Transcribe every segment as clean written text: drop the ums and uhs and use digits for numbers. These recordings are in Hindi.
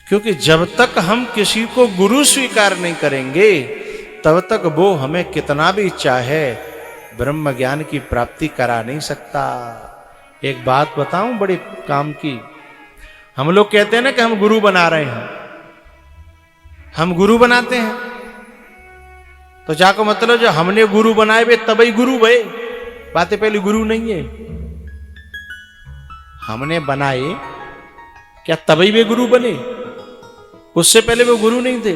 क्योंकि जब तक हम किसी को गुरु स्वीकार नहीं करेंगे तब तक वो हमें कितना भी चाहे ब्रह्म ज्ञान की प्राप्ति करा नहीं सकता। एक बात बताऊं बड़े काम की, हम लोग कहते हैं ना कि हम गुरु बना रहे हैं, हम गुरु बनाते हैं तो जाको मतलब जो हमने गुरु बनाए वे तभी गुरु भये, बातें पहले गुरु नहीं है। हमने बनाए क्या तभी वे गुरु बने? उससे पहले वो गुरु नहीं थे।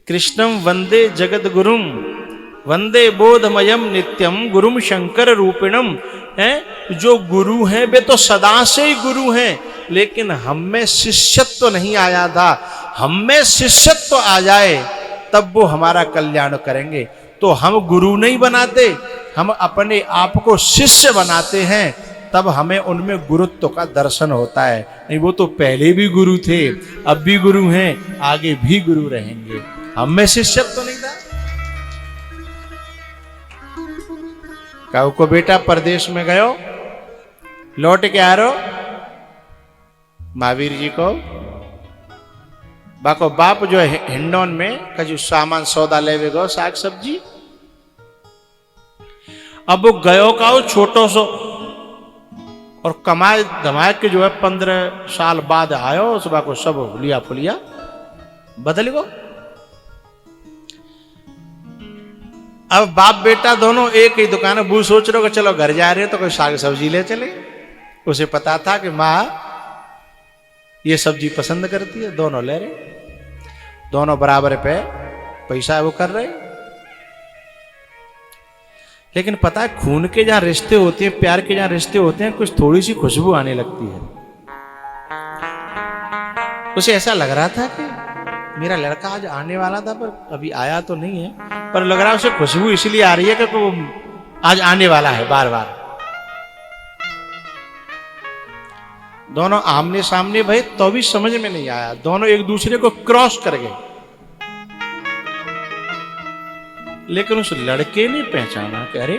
कृष्णम वंदे जगत गुरुम वंदे बोधमयम नित्यम गुरुम शंकर रूपिणम। है जो गुरु हैं वे तो सदा से ही गुरु हैं, लेकिन हम में शिष्यत्व नहीं आया था। हम में शिष्यत्व आ जाए तब वो हमारा कल्याण करेंगे। तो हम गुरु नहीं बनाते, हम अपने आप को शिष्य बनाते हैं, तब हमें उनमें गुरुत्व का दर्शन होता है। नहीं वो तो पहले भी गुरु थे, अब भी गुरु हैं, आगे भी गुरु रहेंगे। हम में शिष्यत्व तो नहीं था। काऊ को बेटा परदेश में गयो, लौट के आ रहो महावीर जी को बाको बाप जो है हिंडौन में कजू सामान सौदा लेवे गो साग सब्जी। अब वो गयो का छोटो सो और कमाए धमाए के जो है 15 साल बाद आयो, सुबह को सब लिया फुलिया बदल गो। अब बाप बेटा दोनों एक ही दुकान है। बू सोच रहे हो कि चलो घर जा रहे हो तो कोई साग सब्जी ले चले। उसे पता था कि माँ ये सब्जी पसंद करती है, दोनों ले रहे, दोनों बराबर पे पैसा वो कर रहे। लेकिन पता है खून के जहां रिश्ते होते हैं, प्यार के जहां रिश्ते होते हैं, कुछ थोड़ी सी खुशबू आने लगती है। उसे ऐसा लग रहा था कि मेरा लड़का आज आने वाला था पर अभी आया तो नहीं है, पर लग रहा है उसे खुशबू इसलिए आ रही है कि वो आज आने वाला है बार बार। दोनों आमने सामने भाई तो भी समझ में नहीं आया, दोनों एक दूसरे को क्रॉस कर गए। लेकिन उस लड़के ने पहचाना कि अरे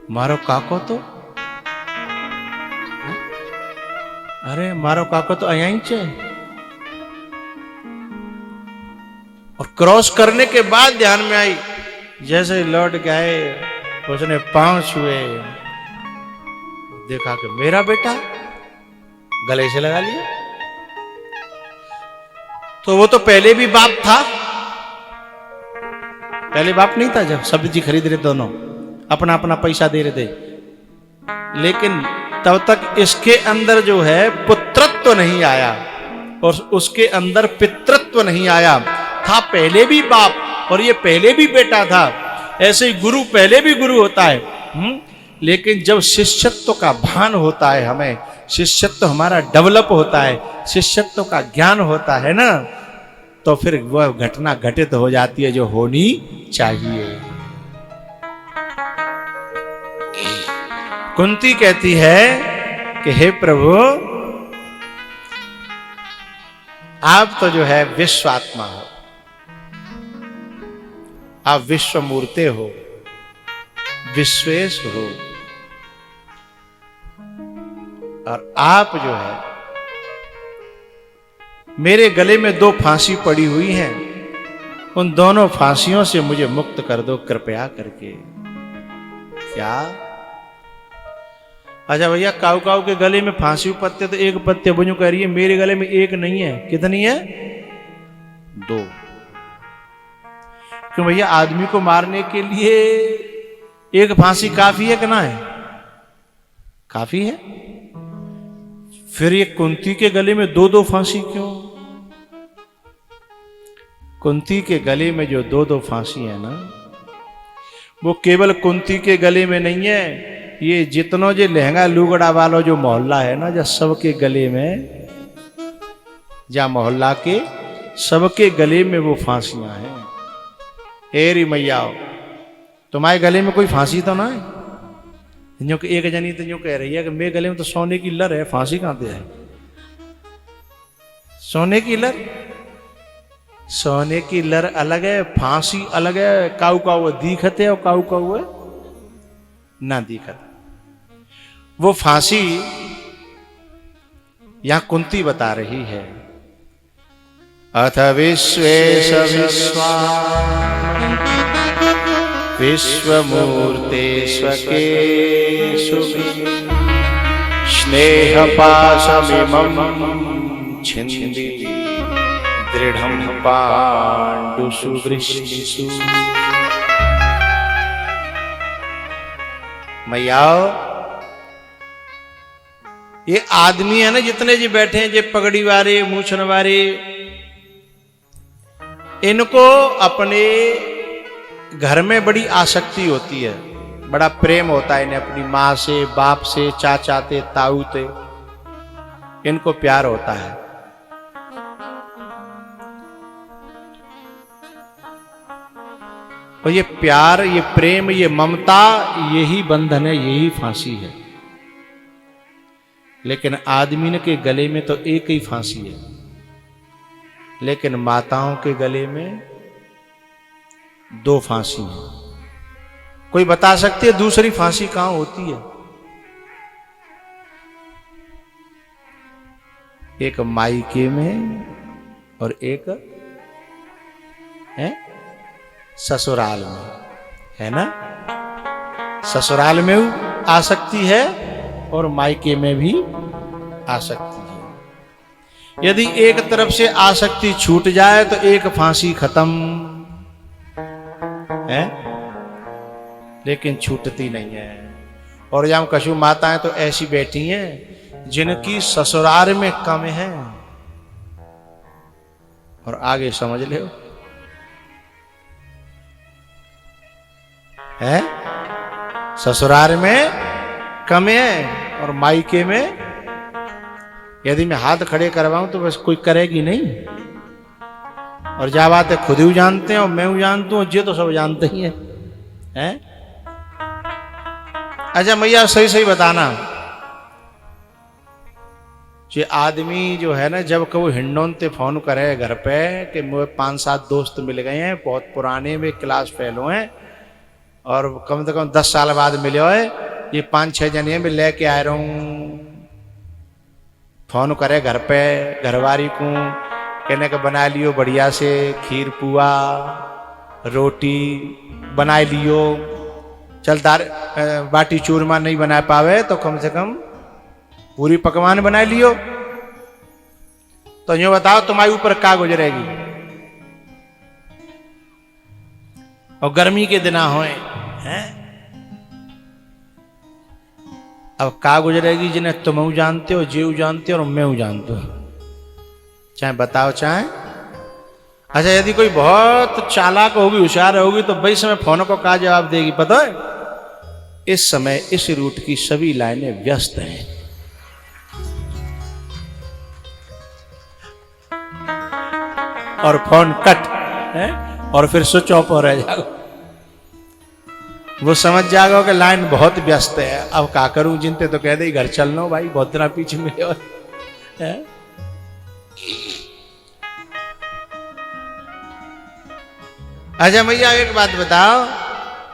मारो काको तो, अरे मारो काको तो अयाई चे। और क्रॉस करने के बाद ध्यान में आई, जैसे लौट गए उसने पांव छुए, देखा कि मेरा बेटा, गले से लगा लिया। तो वो तो पहले भी बाप था, पहले बाप नहीं था जब सब्जी खरीद रहे दोनों, अपना अपना पैसा दे रहे थे। लेकिन तब तक इसके अंदर जो है पुत्रत्व नहीं आया और उसके अंदर पितृत्व नहीं आया। था पहले भी बाप और ये पहले भी बेटा था। ऐसे ही गुरु पहले भी गुरु होता है। लेकिन जब शिष्यत्व का भान होता है, हमें शिष्यत्व हमारा डेवलप होता है, शिष्यत्व का ज्ञान होता है ना, तो फिर वह घटना घटित हो जाती है जो होनी चाहिए। कुंती कहती है कि हे प्रभु, आप तो जो है विश्वात्मा हो, आप विश्व मूर्ते हो, विश्वेश हो, और आप जो है मेरे गले में 2 फांसी पड़ी हुई हैं, उन दोनों फांसियों से मुझे मुक्त कर दो कृपया करके। क्या? अच्छा भैया, काऊ काऊ के गले में फांसी पत्ते तो एक पत्ते बुझू कह रही है, मेरे गले में एक नहीं है, कितनी है? 2। क्यों भैया, आदमी को मारने के लिए एक फांसी काफी है कि ना है? काफी है। फिर ये कुंती के गले में 2-2 फांसी क्यों? कुंती के गले में जो 2-2 फांसी है ना, वो केवल कुंती के गले में नहीं है, ये जितनों जो लहंगा लुगड़ा वालों जो मोहल्ला है ना, जो सबके गले में, जा मोहल्ला के सबके गले में वो फांसियां हैं। एरी मैया, तुम्हारे गले में कोई फांसी तो ना है? जो कि एक जनी तो यूं कह रही है कि मेरे गले में तो सोने की लर है, फांसी कहां से है? सोने की लर, सोने की लर अलग है, फांसी अलग है। काऊ काऊ दिखते है और काऊ काऊ ना दिखते। वो फांसी यहां कुंती बता रही है, अथ विश्वेश विश्वा विश्वमूर्ते स्वकेषु स्नेह पाशमिमं छिन्दी दृढ़ं पाण्डुषु वृष्णिषु। मैया ये आदमी है ना जितने जी बैठे हैं, जे पगड़ी वाले मूछन वाले, इनको अपने घर में बड़ी आसक्ति होती है, बड़ा प्रेम होता है इन्हें अपनी माँ से, बाप से, चाचा से, ताऊ से, इनको प्यार होता है। और ये प्यार, ये प्रेम, ये ममता, यही बंधन है, यही फांसी है। लेकिन आदमी के गले में तो एक ही फांसी है, लेकिन माताओं के गले में 2 फांसी है। कोई बता सकती है दूसरी फांसी कहां होती है? एक मायके में और एक है ससुराल में, है ना? ससुराल में आ सकती है और मायके में भी आ सकती है। यदि एक तरफ से आसक्ति छूट जाए तो एक फांसी खत्म है, लेकिन छूटती नहीं है। और यहाँ कछु माताएं तो ऐसी बैठी हैं जिनकी ससुराल में कम है, और आगे समझ ले है, ससुराल में कम है और मायके में यदि मैं हाथ खड़े करवाऊं तो बस कोई करेगी नहीं। और जा बात है खुद ही जानते हैं और मैं जानता हूं, ये तो सब जानते ही हैं। अच्छा मैया सही सही बताना, ये आदमी जो है ना, जब कभी हिंडोन ते फोन करे घर पे कि मुझे 5-7 दोस्त मिल गए हैं, बहुत पुराने में क्लास फेलो हैं और कम से कम 10 साल बाद मिले हो, ये 5-6 जने मैं लेके आ रहा हूं, फोन करे घर पे घरवारी को, कहने का बना लियो बढ़िया से खीर पुआ रोटी बना लियो, चल दार बाटी चूरमा नहीं बना पावे तो कम से कम पूरी पकवान बना लियो। तो यूं बताओ तुम्हारे ऊपर क्या गुजरेगी? और गर्मी के दिन होए हैं, अब का गुजरेगी जिन्हें तुम जानते हो, जीव जानते हो और मैं जानते हो, चाहे बताओ चाहे। अच्छा यदि कोई बहुत चालाक होगी, होशियार होगी, तो भाई समय फोन को क्या जवाब देगी पता है? इस समय इस रूट की सभी लाइनें व्यस्त हैं, और फोन कट है और फिर स्विच ऑफ हो रह जाओ। वो समझ जाओगे कि लाइन बहुत व्यस्त है, अब क्या करूं, जिनते तो कह दे घर चल लो भाई, बहुत दिन पीछे मिले और है? अच्छा भैया एक बात बताओ,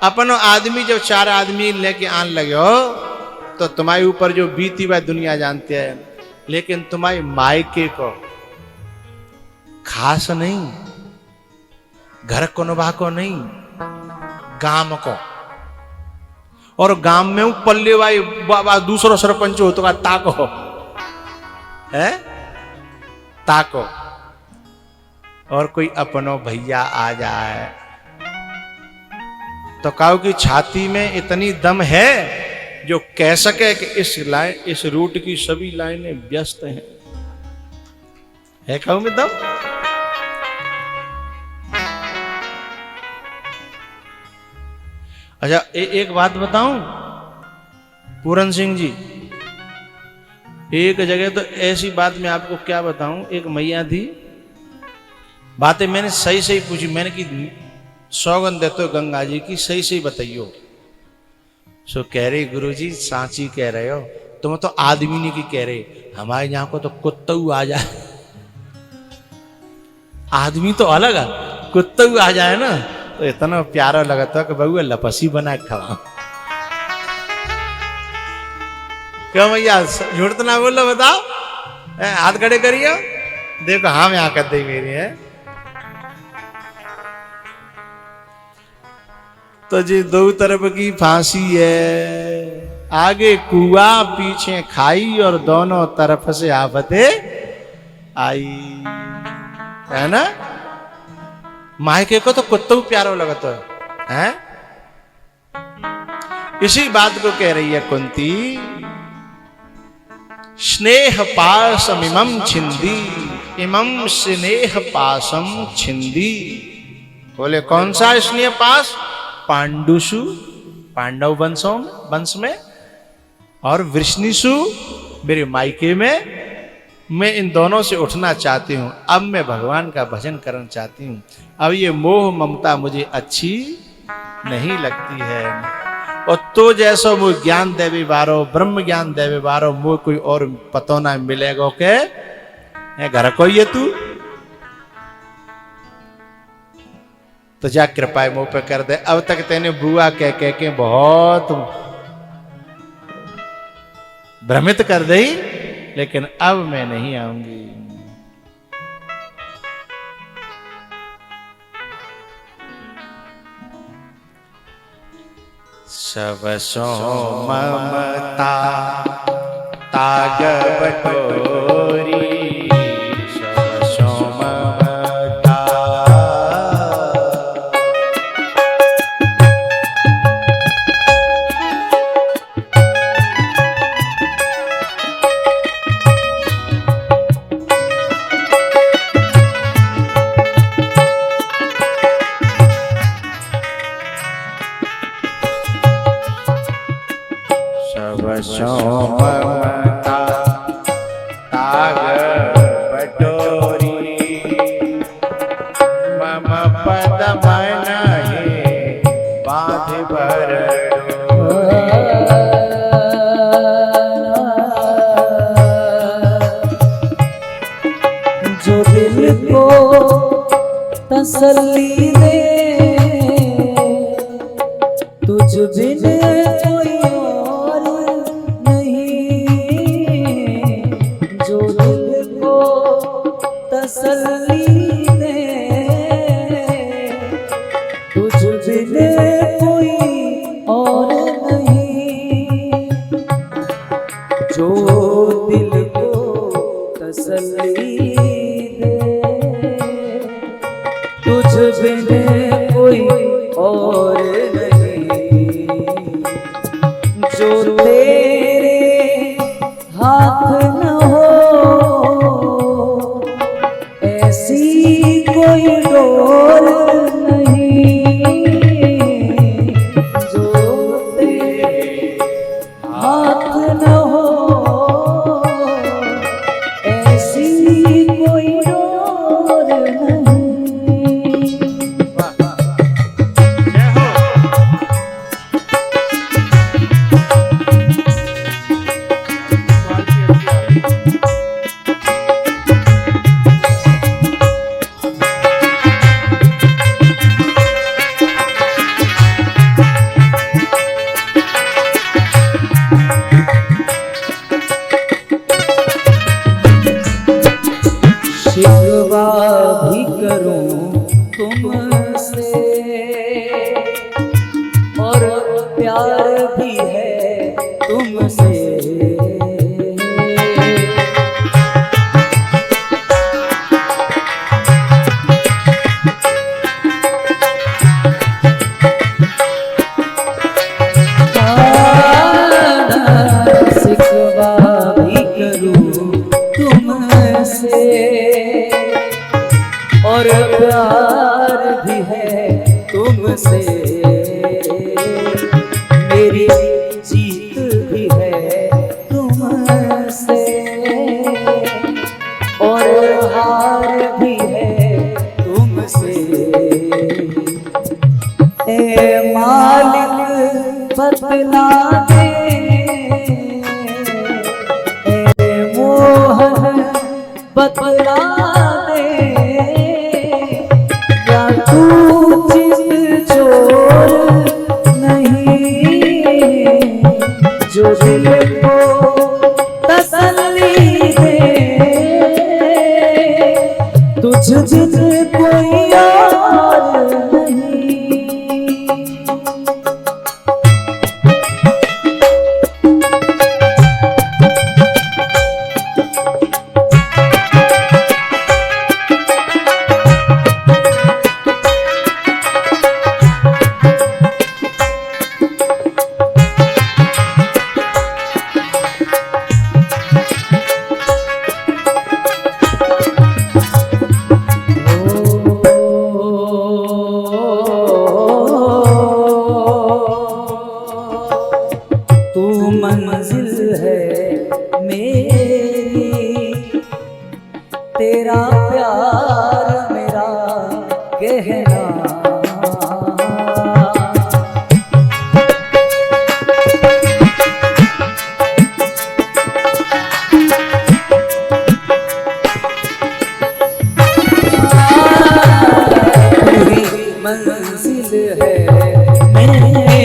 अपन आदमी जब 4 आदमी लेके आन लगे हो तो तुम्हारे ऊपर जो बीती हुई दुनिया जानते हैं, लेकिन तुम्हारे मायके को खास नहीं, घर कोनबा को नहीं, गांव को। और गांव में पल्ले भाई बाबा दूसरो सरपंच हो तो का ताको है, ताको। और कोई अपनो भैया आ जाए तो कहो कि छाती में इतनी दम है जो कह सके कि इस रूट की सभी लाइनें व्यस्त हैं, है कहो में दम? अच्छा एक बात बताऊं पूरन सिंह जी, एक जगह तो ऐसी बात मैं आपको क्या बताऊं, एक मैया थी, बातें मैंने सही सही पूछी, मैंने की सौगंध देते हो गंगा जी की, सही सही बताइयो। सो कह रही गुरुजी सांची कह रहे हो, तुम तो आदमी नहीं की कह रहे, हमारे यहाँ को तो कुत्ता आ जाए, आदमी तो अलग है, कुत्ता आ जाए ना तो इतना प्यारा लगता है कि बहू लपसी बना खवा। क्यों भैया झूठ तो ना बोलो, बताओ हाथ खड़े करियो, देखो हाँ में आकर दे मेरी है। तो जी दो तरफ की फांसी है, आगे कुआ पीछे खाई और दोनों तरफ से आफते आई, है ना। मायके को तो कुत्ता प्यारो लगता है। इसी बात को कह रही है कुंती, स्नेह पासम इमं छिंदी, इमं स्नेह पासम छिंदी। बोले कौन सा स्नेह पास? पांडुसु, पांडव वंश में, और वृष्णिसु मेरे मायके में। मैं इन दोनों से उठना चाहती हूँ, अब मैं भगवान का भजन करना चाहती हूँ। अब ये मोह ममता मुझे अच्छी नहीं लगती है। और तो जैसो मुझे ज्ञान देवे बारो, ब्रह्म ज्ञान देवे बारो, मुझे कोई और पतो ना मिलेगा के घर को ये तू तो जा कृपा मुंह पे कर दे। अब तक तेने बुआ कह के बहुत भ्रमित कर दी, लेकिन अब मैं नहीं आऊंगी। सबसो ममता ताग बटोरी, सबसो ममता। सबसो ममता ताग बटोरी, मम पद मन हे बांध भर जो दिल को तसल्ली दे, तुझ बिन कोई और नहीं। जो दिल को तसल्ली दे, तुझ बिन कोई और नहीं। जो दिल को तसल्ली दे, तुझ बिन कोई और नहीं। जो तेरे हाथ न हो, ऐसी कोई डोर नहीं। जो तेरे हाथ न हो, ऐसी कोई डोर नहीं। शिकवा भी करूं तुमसे, और प्यार भी है तुमसे। शिकवा भी करूं तुमसे, और प्यार भी है तुमसे। मेरी जीत भी है तुमसे, और हार भी है तुमसे। ए मालिक बतला दे, ए मोहन बतला दे, क्या तू चित चोर नहीं। जो दिल को तसल्ली दे, तेरा प्यार मेरा गहना। मंजिल है मेरी,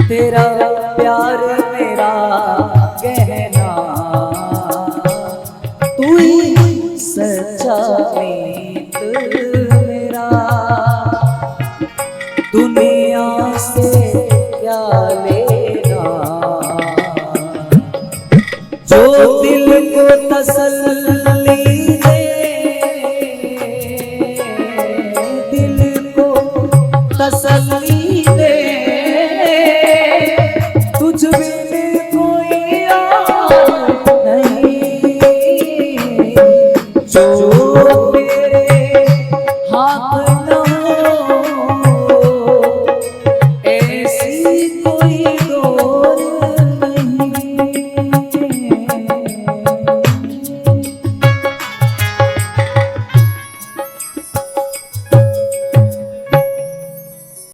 तेरा प्यार मेरा गहना। तू ही सच्चा मीत मेरा, दुनिया से क्या लेना। जो दिल को तसल्ली दे, दिल को तसल्ली दे, तुझ बिन कोई और नहीं। जो